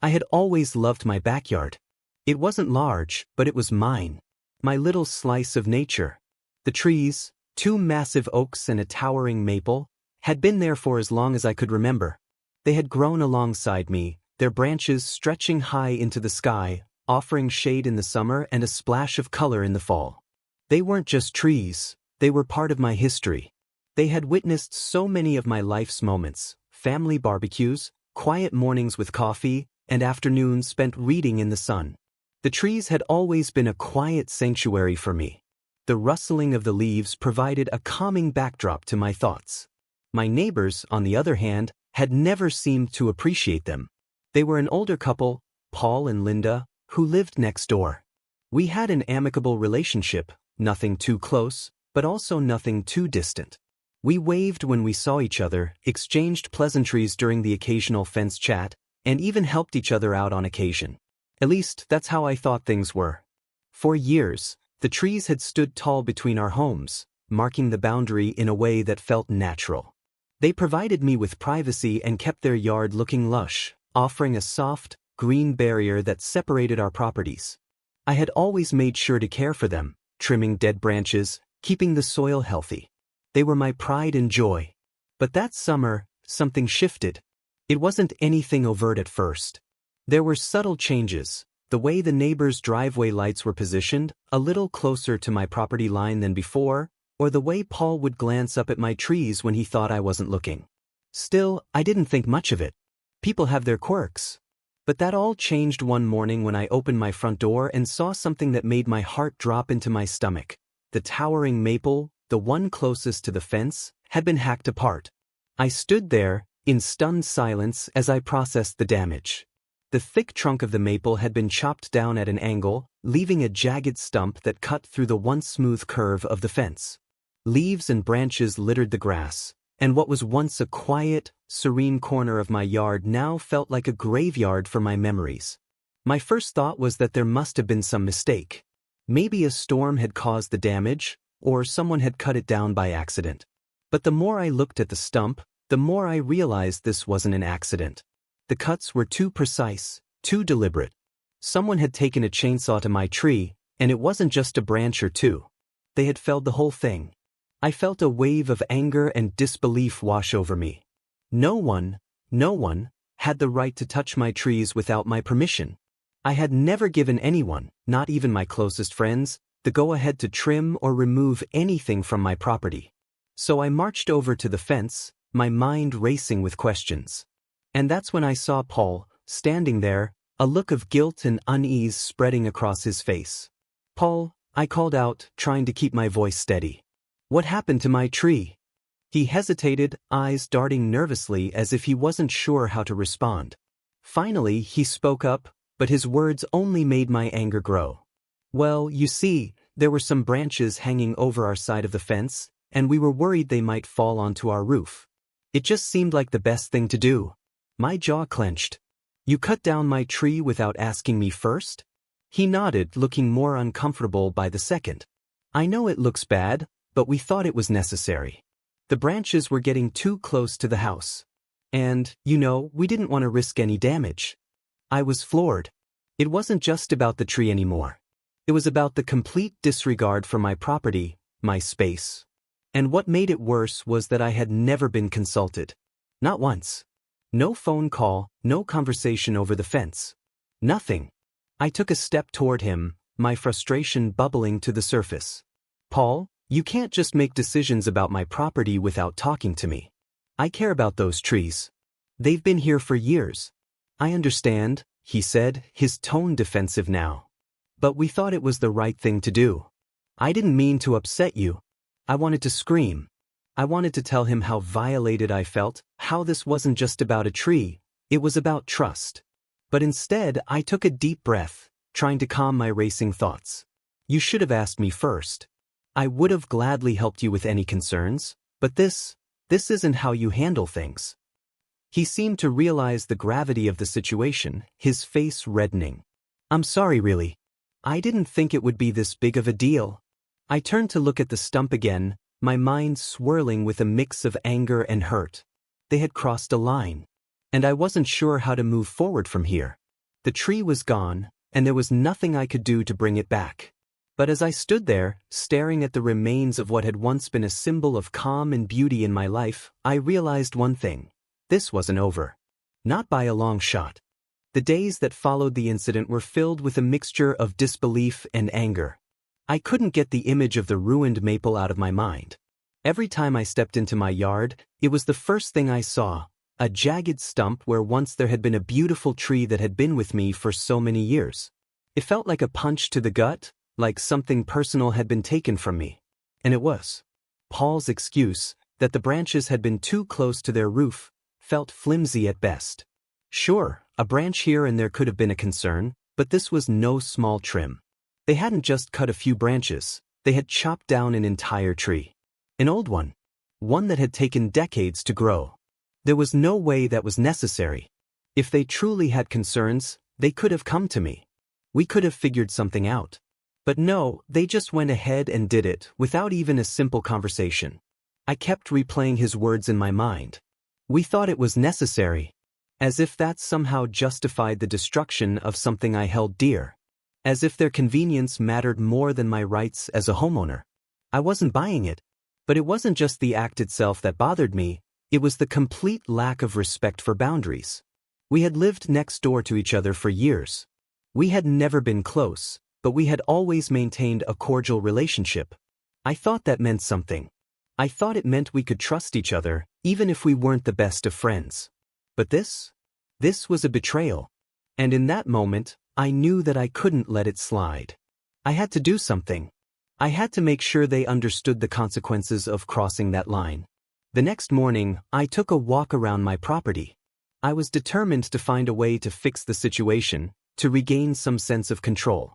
I had always loved my backyard. It wasn't large, but it was mine. My little slice of nature. The trees, 2 massive oaks and a towering maple, had been there for as long as I could remember. They had grown alongside me, their branches stretching high into the sky, offering shade in the summer and a splash of color in the fall. They weren't just trees, they were part of my history. They had witnessed so many of my life's moments: family barbecues, quiet mornings with coffee, and afternoons spent reading in the sun. The trees had always been a quiet sanctuary for me. The rustling of the leaves provided a calming backdrop to my thoughts. My neighbors, on the other hand, had never seemed to appreciate them. They were an older couple, Paul and Linda, who lived next door. We had an amicable relationship, nothing too close, but also nothing too distant. We waved when we saw each other, exchanged pleasantries during the occasional fence chat, and even helped each other out on occasion. At least, that's how I thought things were. For years, the trees had stood tall between our homes, marking the boundary in a way that felt natural. They provided me with privacy and kept their yard looking lush, offering a soft, green barrier that separated our properties. I had always made sure to care for them, trimming dead branches, keeping the soil healthy. They were my pride and joy. But that summer, something shifted. It wasn't anything overt at first. There were subtle changes: the way the neighbors' driveway lights were positioned, a little closer to my property line than before, or the way Paul would glance up at my trees when he thought I wasn't looking. Still, I didn't think much of it. People have their quirks. But that all changed one morning when I opened my front door and saw something that made my heart drop into my stomach. The towering maple, the one closest to the fence, had been hacked apart. I stood there, in stunned silence, as I processed the damage. The thick trunk of the maple had been chopped down at an angle, leaving a jagged stump that cut through the once smooth curve of the fence. Leaves and branches littered the grass, and what was once a quiet, serene corner of my yard now felt like a graveyard for my memories. My first thought was that there must have been some mistake. Maybe a storm had caused the damage, or someone had cut it down by accident. But the more I looked at the stump, the more I realized this wasn't an accident. The cuts were too precise, too deliberate. Someone had taken a chainsaw to my tree, and it wasn't just a branch or two. They had felled the whole thing. I felt a wave of anger and disbelief wash over me. No one had the right to touch my trees without my permission. I had never given anyone, not even my closest friends, the go-ahead to trim or remove anything from my property. So I marched over to the fence, my mind racing with questions. And that's when I saw Paul, standing there, a look of guilt and unease spreading across his face. "Paul," I called out, trying to keep my voice steady. "What happened to my tree?" He hesitated, eyes darting nervously as if he wasn't sure how to respond. Finally, he spoke up, but his words only made my anger grow. "Well, you see, there were some branches hanging over our side of the fence, and we were worried they might fall onto our roof. It just seemed like the best thing to do." My jaw clenched. "You cut down my tree without asking me first?" He nodded, looking more uncomfortable by the second. "I know it looks bad, but we thought it was necessary. The branches were getting too close to the house. And, we didn't want to risk any damage." I was floored. It wasn't just about the tree anymore. It was about the complete disregard for my property, my space. And what made it worse was that I had never been consulted. Not once. No phone call, no conversation over the fence. Nothing. I took a step toward him, my frustration bubbling to the surface. "Paul, you can't just make decisions about my property without talking to me. I care about those trees. They've been here for years." "I understand," he said, his tone defensive now. "But we thought it was the right thing to do. I didn't mean to upset you." I wanted to scream. I wanted to tell him how violated I felt, how this wasn't just about a tree, it was about trust. But instead, I took a deep breath, trying to calm my racing thoughts. "You should have asked me first. I would have gladly helped you with any concerns, but this isn't how you handle things." He seemed to realize the gravity of the situation, his face reddening. "I'm sorry, really. I didn't think it would be this big of a deal." I turned to look at the stump again, my mind swirling with a mix of anger and hurt. They had crossed a line, and I wasn't sure how to move forward from here. The tree was gone, and there was nothing I could do to bring it back. But as I stood there, staring at the remains of what had once been a symbol of calm and beauty in my life, I realized one thing. This wasn't over. Not by a long shot. The days that followed the incident were filled with a mixture of disbelief and anger. I couldn't get the image of the ruined maple out of my mind. Every time I stepped into my yard, it was the first thing I saw, a jagged stump where once there had been a beautiful tree that had been with me for so many years. It felt like a punch to the gut, like something personal had been taken from me. And it was. Paul's excuse, that the branches had been too close to their roof, felt flimsy at best. Sure, a branch here and there could have been a concern, but this was no small trim. They hadn't just cut a few branches, they had chopped down an entire tree. An old one. One that had taken decades to grow. There was no way that was necessary. If they truly had concerns, they could have come to me. We could have figured something out. But no, they just went ahead and did it, without even a simple conversation. I kept replaying his words in my mind. We thought it was necessary. As if that somehow justified the destruction of something I held dear. As if their convenience mattered more than my rights as a homeowner. I wasn't buying it. But it wasn't just the act itself that bothered me, it was the complete lack of respect for boundaries. We had lived next door to each other for years. We had never been close, but we had always maintained a cordial relationship. I thought that meant something. I thought it meant we could trust each other, even if we weren't the best of friends. But this was a betrayal. And in that moment, I knew that I couldn't let it slide. I had to do something. I had to make sure they understood the consequences of crossing that line. The next morning, I took a walk around my property. I was determined to find a way to fix the situation, to regain some sense of control.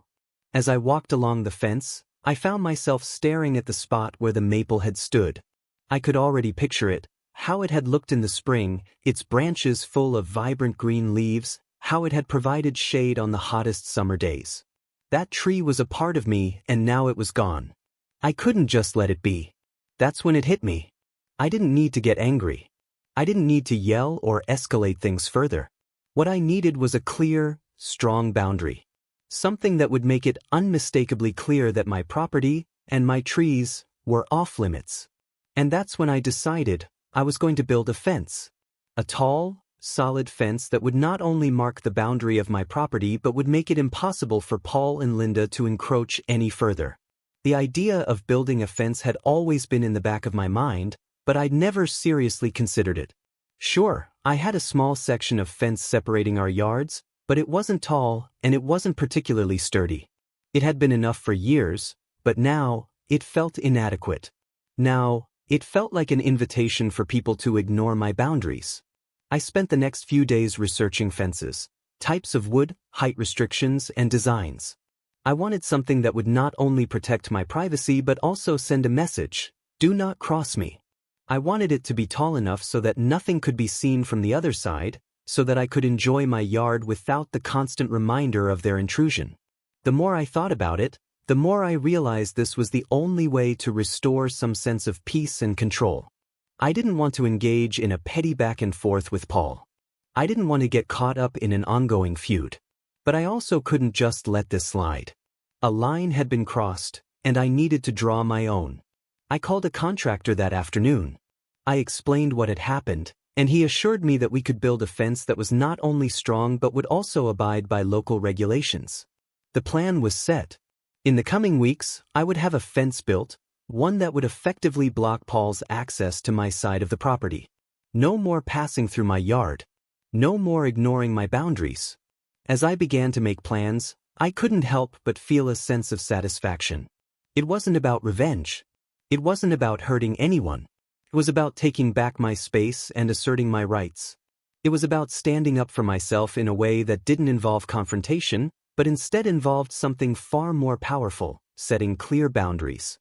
As I walked along the fence, I found myself staring at the spot where the maple had stood. I could already picture it, how it had looked in the spring, its branches full of vibrant green leaves, how it had provided shade on the hottest summer days. That tree was a part of me, and now it was gone. I couldn't just let it be. That's when it hit me. I didn't need to get angry. I didn't need to yell or escalate things further. What I needed was a clear, strong boundary. Something that would make it unmistakably clear that my property and my trees were off limits. And that's when I decided I was going to build a fence. A tall, solid fence that would not only mark the boundary of my property but would make it impossible for Paul and Linda to encroach any further. The idea of building a fence had always been in the back of my mind, but I'd never seriously considered it. Sure, I had a small section of fence separating our yards, but it wasn't tall and it wasn't particularly sturdy. It had been enough for years, but now, it felt inadequate. Now, it felt like an invitation for people to ignore my boundaries. I spent the next few days researching fences, types of wood, height restrictions, and designs. I wanted something that would not only protect my privacy but also send a message: do not cross me. I wanted it to be tall enough so that nothing could be seen from the other side, so that I could enjoy my yard without the constant reminder of their intrusion. The more I thought about it, the more I realized this was the only way to restore some sense of peace and control. I didn't want to engage in a petty back and forth with Paul. I didn't want to get caught up in an ongoing feud. But I also couldn't just let this slide. A line had been crossed, and I needed to draw my own. I called a contractor that afternoon. I explained what had happened, and he assured me that we could build a fence that was not only strong but would also abide by local regulations. The plan was set. In the coming weeks, I would have a fence built, one that would effectively block Paul's access to my side of the property. No more passing through my yard. No more ignoring my boundaries. As I began to make plans, I couldn't help but feel a sense of satisfaction. It wasn't about revenge. It wasn't about hurting anyone. It was about taking back my space and asserting my rights. It was about standing up for myself in a way that didn't involve confrontation, but instead involved something far more powerful: setting clear boundaries.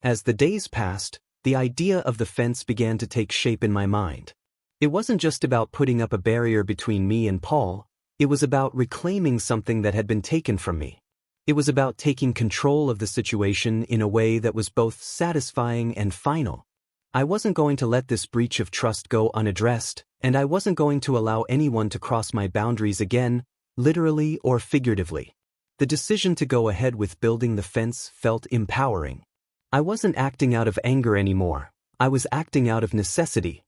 As the days passed, the idea of the fence began to take shape in my mind. It wasn't just about putting up a barrier between me and Paul, it was about reclaiming something that had been taken from me. It was about taking control of the situation in a way that was both satisfying and final. I wasn't going to let this breach of trust go unaddressed, and I wasn't going to allow anyone to cross my boundaries again, literally or figuratively. The decision to go ahead with building the fence felt empowering. I wasn't acting out of anger anymore. I was acting out of necessity.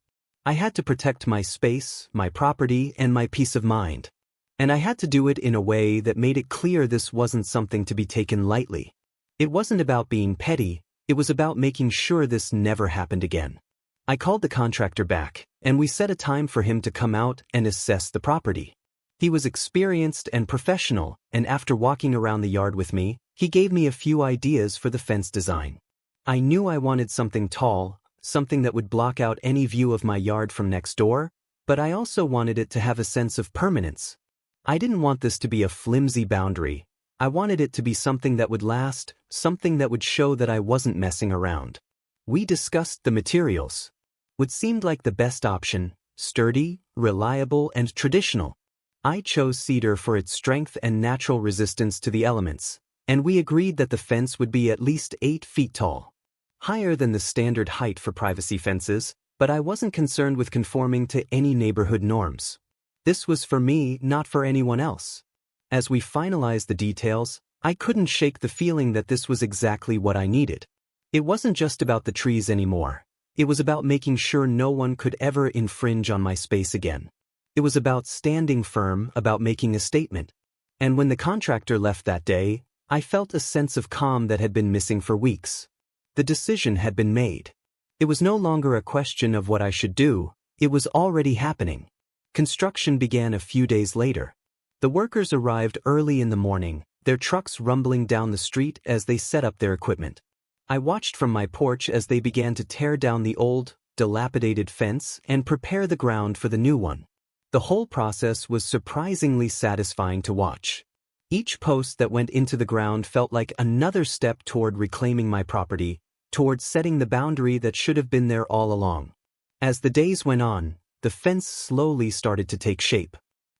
I had to protect my space, my property, and my peace of mind. And I had to do it in a way that made it clear this wasn't something to be taken lightly. It wasn't about being petty, it was about making sure this never happened again. I called the contractor back, and we set a time for him to come out and assess the property. He was experienced and professional, and after walking around the yard with me, he gave me a few ideas for the fence design. I knew I wanted something tall, something that would block out any view of my yard from next door, but I also wanted it to have a sense of permanence. I didn't want this to be a flimsy boundary. I wanted it to be something that would last, something that would show that I wasn't messing around. We discussed the materials. What seemed like the best option: sturdy, reliable, and traditional. I chose cedar for its strength and natural resistance to the elements, and we agreed that the fence would be at least 8 feet tall. Higher than the standard height for privacy fences, but I wasn't concerned with conforming to any neighborhood norms. This was for me, not for anyone else. As we finalized the details, I couldn't shake the feeling that this was exactly what I needed. It wasn't just about the trees anymore. It was about making sure no one could ever infringe on my space again. It was about standing firm, about making a statement. And when the contractor left that day, I felt a sense of calm that had been missing for weeks. The decision had been made. It was no longer a question of what I should do, it was already happening. Construction began a few days later. The workers arrived early in the morning, their trucks rumbling down the street as they set up their equipment. I watched from my porch as they began to tear down the old, dilapidated fence and prepare the ground for the new one. The whole process was surprisingly satisfying to watch. Each post that went into the ground felt like another step toward reclaiming my property, toward setting the boundary that should have been there all along. As the days went on, the fence slowly started to take shape.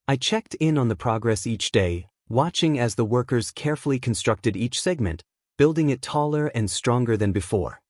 I checked in on the progress each day, watching as the workers carefully constructed each segment, building it taller and stronger than before.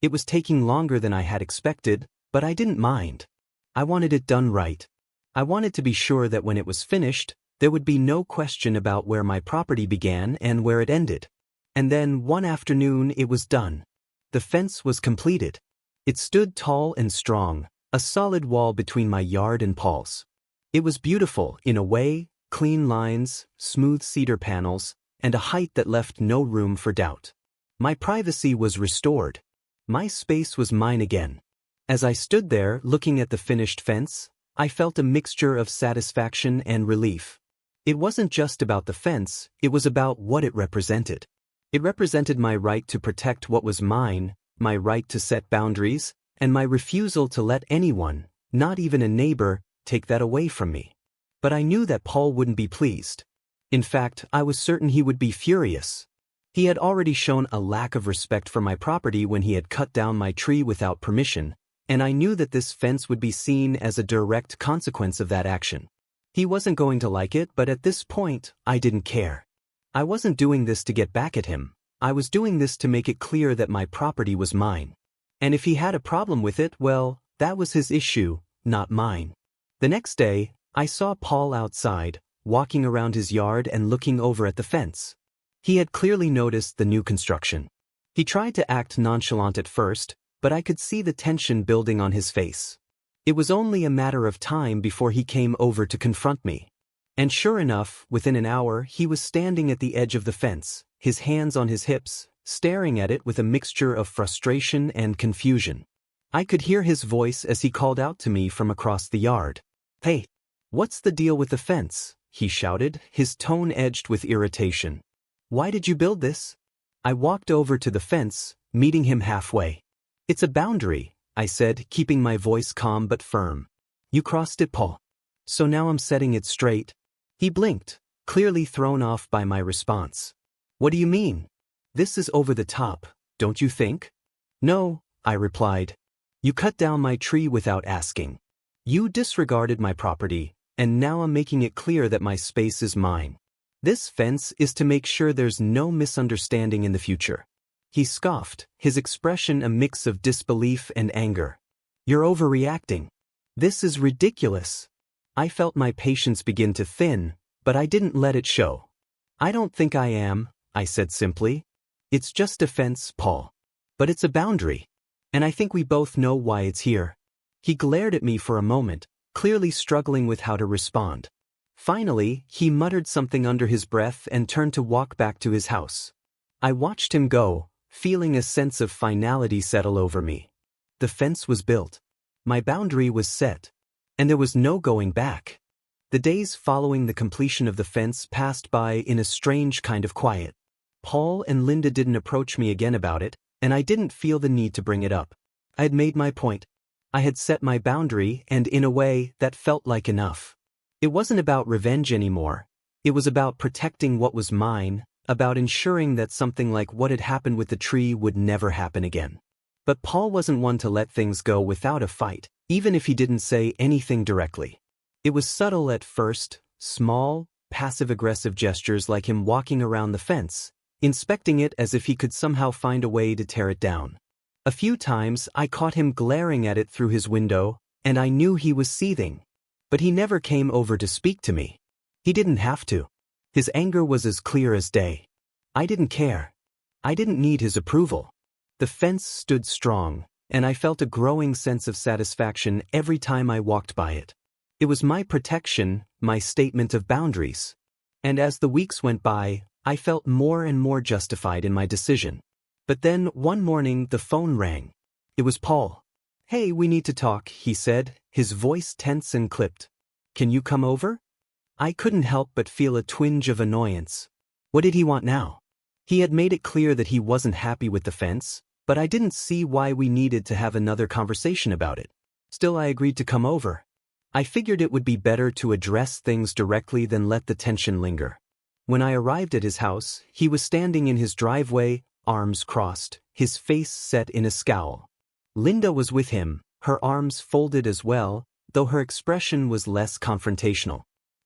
It was taking longer than I had expected, but I didn't mind. I wanted it done right. I wanted to be sure that when it was finished, there would be no question about where my property began and where it ended. And then one afternoon it was done. The fence was completed. It stood tall and strong, a solid wall between my yard and Paul's. It was beautiful in a way, clean lines, smooth cedar panels, and a height that left no room for doubt. My privacy was restored. My space was mine again. As I stood there looking at the finished fence, I felt a mixture of satisfaction and relief. It wasn't just about the fence, it was about what it represented. It represented my right to protect what was mine, my right to set boundaries, and my refusal to let anyone, not even a neighbor, take that away from me. But I knew that Paul wouldn't be pleased. In fact, I was certain he would be furious. He had already shown a lack of respect for my property when he had cut down my tree without permission, and I knew that this fence would be seen as a direct consequence of that action. He wasn't going to like it, but at this point, I didn't care. I wasn't doing this to get back at him. I was doing this to make it clear that my property was mine. And if he had a problem with it, well, that was his issue, not mine. The next day, I saw Paul outside, walking around his yard and looking over at the fence. He had clearly noticed the new construction. He tried to act nonchalant at first, but I could see the tension building on his face. It was only a matter of time before he came over to confront me. And sure enough, within an hour, he was standing at the edge of the fence, his hands on his hips, staring at it with a mixture of frustration and confusion. I could hear his voice as he called out to me from across the yard. "Hey, what's the deal with the fence?" he shouted, his tone edged with irritation. "Why did you build this?" I walked over to the fence, meeting him halfway. "It's a boundary," I said, keeping my voice calm but firm. "You crossed it, Paul. So now I'm setting it straight." He blinked, clearly thrown off by my response. "What do you mean? This is over the top, don't you think?" "No," I replied. "You cut down my tree without asking. You disregarded my property, and now I'm making it clear that my space is mine. This fence is to make sure there's no misunderstanding in the future." He scoffed, his expression a mix of disbelief and anger. "You're overreacting. This is ridiculous." I felt my patience begin to thin, But I didn't let it show. "I don't think I am," I said simply. "It's just a fence, Paul. But it's a boundary. And I think we both know why it's here." He glared at me for a moment, clearly struggling with how to respond. Finally, he muttered something under his breath and turned to walk back to his house. I watched him go, feeling a sense of finality settle over me. The fence was built. My boundary was set. And there was no going back. The days following the completion of the fence passed by in a strange kind of quiet. Paul and Linda didn't approach me again about it, and I didn't feel the need to bring it up. I had made my point. I had set my boundary, and in a way, that felt like enough. It wasn't about revenge anymore. It was about protecting what was mine, about ensuring that something like what had happened with the tree would never happen again. But Paul wasn't one to let things go without a fight, even if he didn't say anything directly. It was subtle at first, small, passive-aggressive gestures like him walking around the fence, inspecting it as if he could somehow find a way to tear it down. A few times I caught him glaring at it through his window, and I knew he was seething. But he never came over to speak to me. He didn't have to. His anger was as clear as day. I didn't care. I didn't need his approval. The fence stood strong, and I felt a growing sense of satisfaction every time I walked by it. It was my protection, my statement of boundaries. And as the weeks went by, I felt more and more justified in my decision. But then, one morning, the phone rang. It was Paul. "Hey, we need to talk," he said, his voice tense and clipped. "Can you come over?" I couldn't help but feel a twinge of annoyance. What did he want now? He had made it clear that he wasn't happy with the fence, but I didn't see why we needed to have another conversation about it. Still, I agreed to come over. I figured it would be better to address things directly than let the tension linger. When I arrived at his house, he was standing in his driveway, arms crossed, his face set in a scowl. Linda was with him, her arms folded as well, though her expression was less confrontational.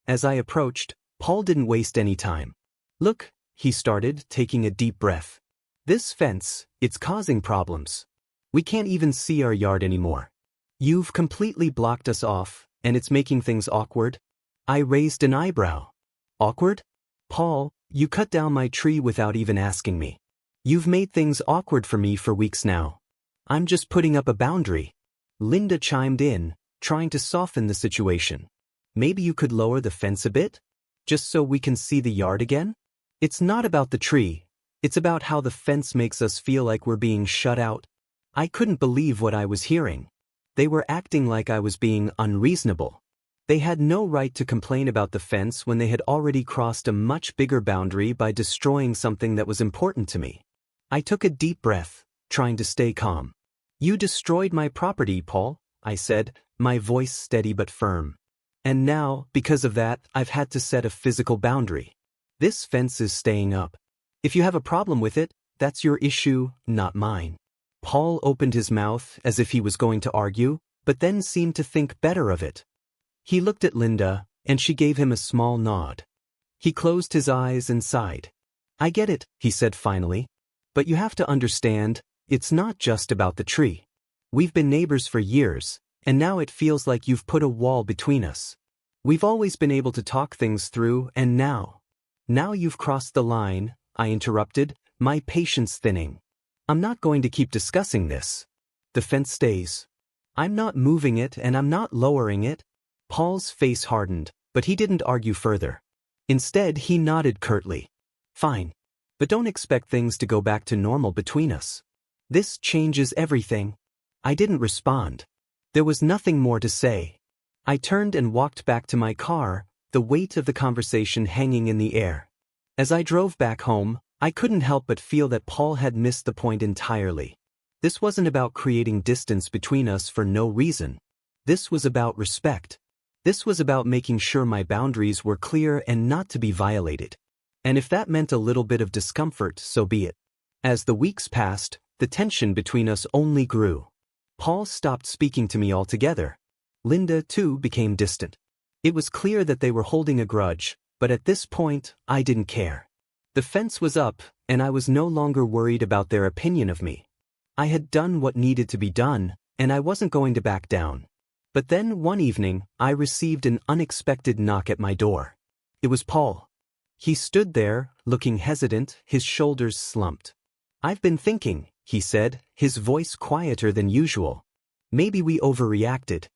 As I approached, Paul didn't waste any time. "Look," he started, taking a deep breath. "This fence, it's causing problems. We can't even see our yard anymore. You've completely blocked us off, and it's making things awkward." I raised an eyebrow. "Awkward? Paul, you cut down my tree without even asking me. You've made things awkward for me for weeks now. I'm just putting up a boundary." Linda chimed in, trying to soften the situation. "Maybe you could lower the fence a bit? Just so we can see the yard again? It's not about the tree. It's about how the fence makes us feel like we're being shut out." I couldn't believe what I was hearing. They were acting like I was being unreasonable. They had no right to complain about the fence when they had already crossed a much bigger boundary by destroying something that was important to me. I took a deep breath, trying to stay calm. "You destroyed my property, Paul," I said, my voice steady but firm. "And now, because of that, I've had to set a physical boundary. This fence is staying up. If you have a problem with it, that's your issue, not mine." Paul opened his mouth as if he was going to argue, but then seemed to think better of it. He looked at Linda, and she gave him a small nod. He closed his eyes and sighed. "I get it," he said finally. "But you have to understand, it's not just about the tree. We've been neighbors for years, and now it feels like you've put a wall between us. We've always been able to talk things through, and now you've crossed the line," I interrupted, my patience thinning. "I'm not going to keep discussing this. The fence stays. I'm not moving it and I'm not lowering it." Paul's face hardened, but he didn't argue further. Instead, he nodded curtly. "Fine. But don't expect things to go back to normal between us. This changes everything." I didn't respond. There was nothing more to say. I turned and walked back to my car, the weight of the conversation hanging in the air. As I drove back home, I couldn't help but feel that Paul had missed the point entirely. This wasn't about creating distance between us for no reason. This was about respect. This was about making sure my boundaries were clear and not to be violated. And if that meant a little bit of discomfort, so be it. As the weeks passed, the tension between us only grew. Paul stopped speaking to me altogether. Linda, too, became distant. It was clear that they were holding a grudge, but at this point, I didn't care. The fence was up, and I was no longer worried about their opinion of me. I had done what needed to be done, and I wasn't going to back down. But then, one evening, I received an unexpected knock at my door. It was Paul. He stood there, looking hesitant, his shoulders slumped. "I've been thinking," he said, his voice quieter than usual. "Maybe we overreacted.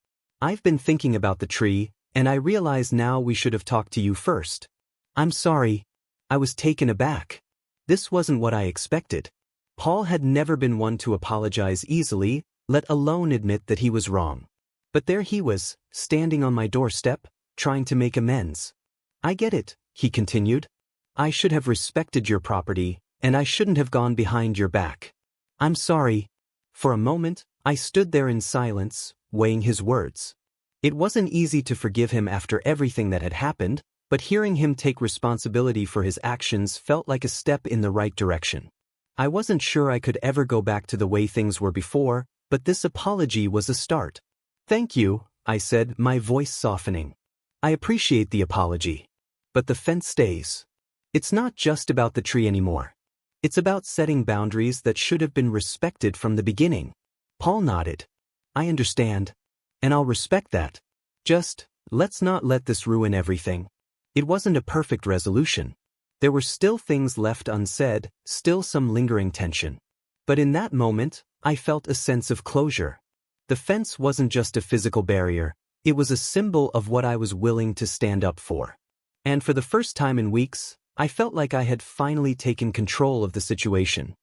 I've been thinking about the tree, and I realize now we should have talked to you first. I'm sorry. I was taken aback. This wasn't what I expected." Paul had never been one to apologize easily, let alone admit that he was wrong. But there he was, standing on my doorstep, trying to make amends. "I get it," he continued. "I should have respected your property, and I shouldn't have gone behind your back. I'm sorry." For a moment, I stood there in silence, weighing his words. It wasn't easy to forgive him after everything that had happened, but hearing him take responsibility for his actions felt like a step in the right direction. I wasn't sure I could ever go back to the way things were before, but this apology was a start. "Thank you," I said, my voice softening. "I appreciate the apology. But the fence stays. It's not just about the tree anymore. It's about setting boundaries that should have been respected from the beginning." Paul nodded. "I understand. And I'll respect that. Just, let's not let this ruin everything." It wasn't a perfect resolution. There were still things left unsaid, still some lingering tension. But in that moment, I felt a sense of closure. The fence wasn't just a physical barrier, it was a symbol of what I was willing to stand up for. And for the first time in weeks, I felt like I had finally taken control of the situation.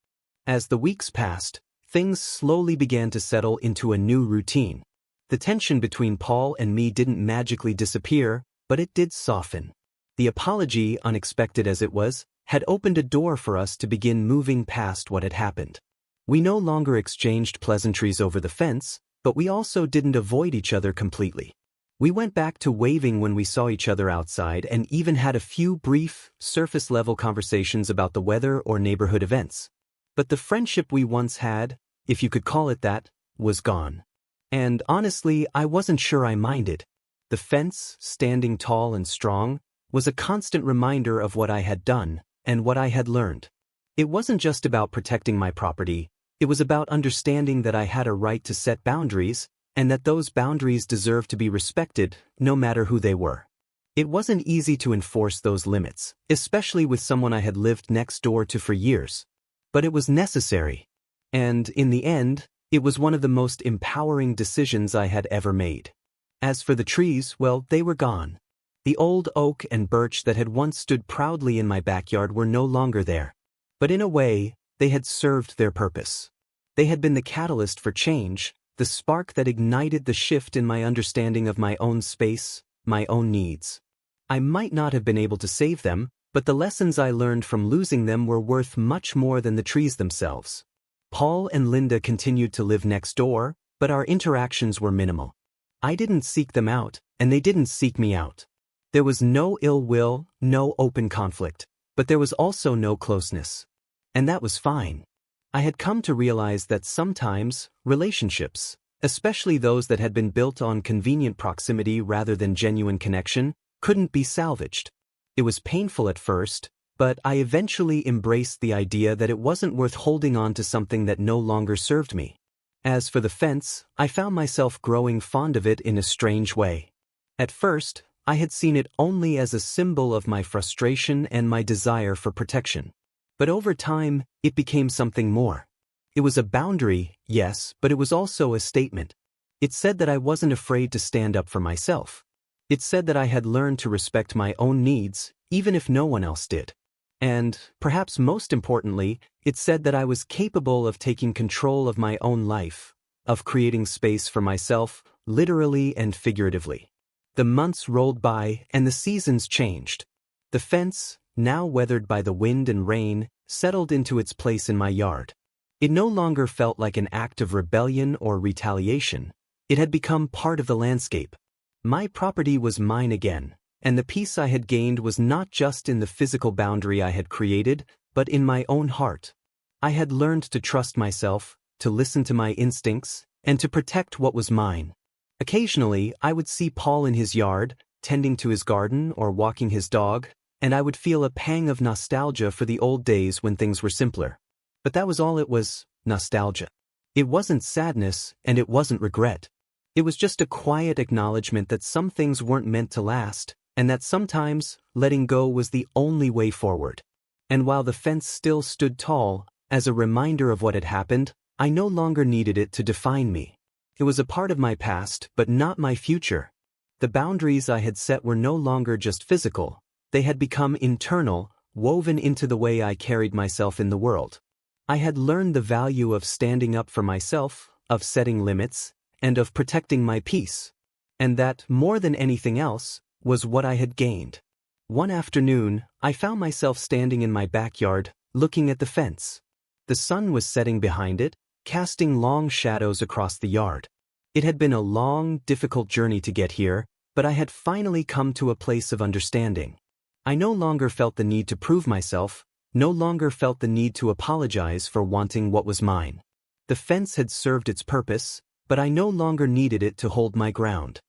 As the weeks passed, things slowly began to settle into a new routine. The tension between Paul and me didn't magically disappear, but it did soften. The apology, unexpected as it was, had opened a door for us to begin moving past what had happened. We no longer exchanged pleasantries over the fence, but we also didn't avoid each other completely. We went back to waving when we saw each other outside and even had a few brief, surface-level conversations about the weather or neighborhood events. But the friendship we once had, if you could call it that, was gone. And honestly, I wasn't sure I minded. The fence, standing tall and strong, was a constant reminder of what I had done and what I had learned. It wasn't just about protecting my property, it was about understanding that I had a right to set boundaries, and that those boundaries deserved to be respected, no matter who they were. It wasn't easy to enforce those limits, especially with someone I had lived next door to for years. But it was necessary. And, in the end, it was one of the most empowering decisions I had ever made. As for the trees, well, they were gone. The old oak and birch that had once stood proudly in my backyard were no longer there. But in a way, they had served their purpose. They had been the catalyst for change, the spark that ignited the shift in my understanding of my own space, my own needs. I might not have been able to save them, but the lessons I learned from losing them were worth much more than the trees themselves. Paul and Linda continued to live next door, but our interactions were minimal. I didn't seek them out, and they didn't seek me out. There was no ill will, no open conflict, but there was also no closeness. And that was fine. I had come to realize that sometimes, relationships, especially those that had been built on convenient proximity rather than genuine connection, couldn't be salvaged. It was painful at first, but I eventually embraced the idea that it wasn't worth holding on to something that no longer served me. As for the fence, I found myself growing fond of it in a strange way. At first, I had seen it only as a symbol of my frustration and my desire for protection. But over time, it became something more. It was a boundary, yes, but it was also a statement. It said that I wasn't afraid to stand up for myself. It said that I had learned to respect my own needs, even if no one else did. And, perhaps most importantly, it said that I was capable of taking control of my own life, of creating space for myself, literally and figuratively. The months rolled by, and the seasons changed. The fence, now weathered by the wind and rain, settled into its place in my yard. It no longer felt like an act of rebellion or retaliation. It had become part of the landscape. My property was mine again, and the peace I had gained was not just in the physical boundary I had created, but in my own heart. I had learned to trust myself, to listen to my instincts, and to protect what was mine. Occasionally, I would see Paul in his yard, tending to his garden or walking his dog, and I would feel a pang of nostalgia for the old days when things were simpler. But that was all it was, nostalgia. It wasn't sadness, and it wasn't regret. It was just a quiet acknowledgement that some things weren't meant to last, and that sometimes letting go was the only way forward. And while the fence still stood tall, as a reminder of what had happened, I no longer needed it to define me. It was a part of my past, but not my future. The boundaries I had set were no longer just physical, they had become internal, woven into the way I carried myself in the world. I had learned the value of standing up for myself, of setting limits, and of protecting my peace. And that, more than anything else, was what I had gained. One afternoon, I found myself standing in my backyard, looking at the fence. The sun was setting behind it, casting long shadows across the yard. It had been a long, difficult journey to get here, but I had finally come to a place of understanding. I no longer felt the need to prove myself, no longer felt the need to apologize for wanting what was mine. The fence had served its purpose, but I no longer needed it to hold my ground.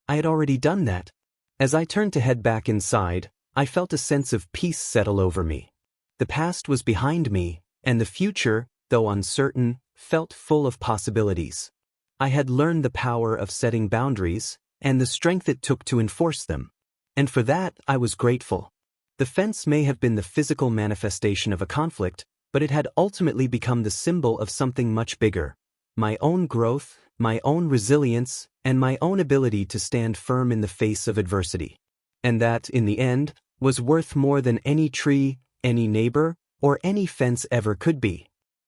I had already done that. As I turned to head back inside, I felt a sense of peace settle over me. The past was behind me, and the future, though uncertain, felt full of possibilities. I had learned the power of setting boundaries, and the strength it took to enforce them. And for that, I was grateful. The fence may have been the physical manifestation of a conflict, but it had ultimately become the symbol of something much bigger. My own growth, my own resilience, and my own ability to stand firm in the face of adversity. And that, in the end, was worth more than any tree, any neighbor, or any fence ever could be.